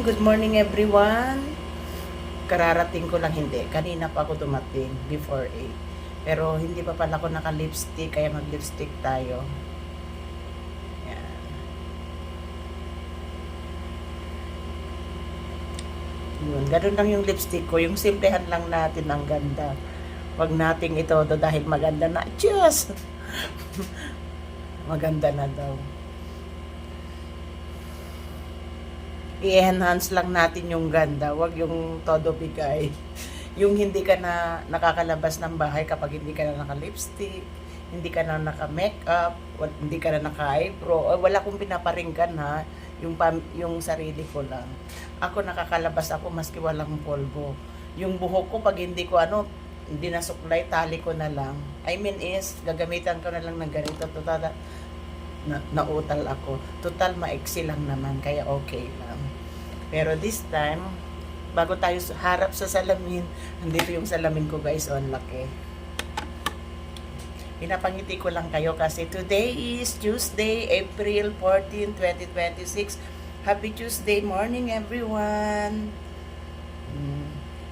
Good morning everyone. Kararating ko lang hindi. Kanina pa ako dumating before 8. Pero hindi pa pala ako naka-lipstick kaya mag-lipstick tayo. Yan. Yun, ganun lang yung lipstick ko. Yung simplehan lang natin ang ganda. Wag nating ito dahil maganda na. Diyos! Maganda na daw. I-enhance lang natin yung ganda, wag yung todo bigay. Yung hindi ka na nakakalabas ng bahay kapag hindi ka na naka-lipstick, hindi ka na naka-makeup, hindi ka na naka-eyebrow, wala kong pinaparinggan ha, yung sarili ko lang. Ako nakakalabas ako maski walang polvo. Yung buhok ko pag hindi ko hindi nasuklay, tali ko na lang. I mean is, gagamitan ko na lang ng ganito, total, nautal ako. Total maiksi lang naman, kaya okay lang. Pero this time, bago tayo harap sa salamin, andito yung salamin ko guys, ang laki. Pinapangiti ko lang kayo kasi today is Tuesday, April 14, 2026. Happy Tuesday morning everyone!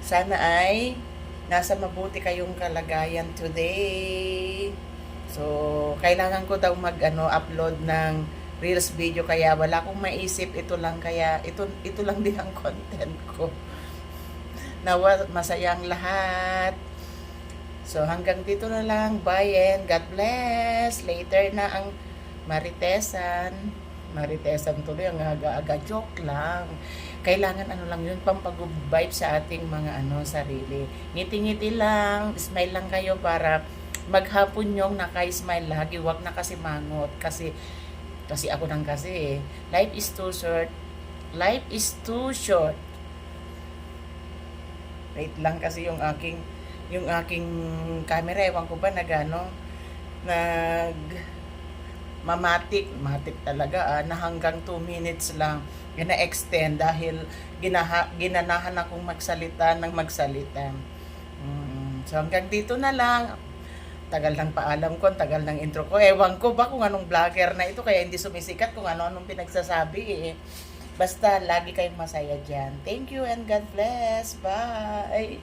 Sana ay nasa mabuti kayong kalagayan today. So, kailangan ko daw upload ng Reels video kaya wala akong maisip, ito lang kaya ito lang din ang content ko. Nawa masaya ang lahat. So, hanggang dito na lang. Bye and God bless. Later na ang Maritesan. Maritesan tuloy ang aga-aga, joke lang. Kailangan lang yun, pampag-good vibe sa ating mga sarili. Ngiti-ngiti lang, smile lang kayo para maghapon yung naka-smile lagi, wag na kasi mangot kasi ako nang kasi life is too short. Life is too short. Wait lang kasi yung aking camera, ewan ko ba matik talaga na hanggang 2 minutes lang gina-extend dahil ginanahan akong magsalita. So hanggang dito na lang. Tagal ng paalam ko, tagal ng intro ko. Ewan ko ba kung anong vlogger na ito kaya hindi sumisikat kung anong pinagsasabi Basta lagi kayong masaya dyan. Thank you and God bless. Bye!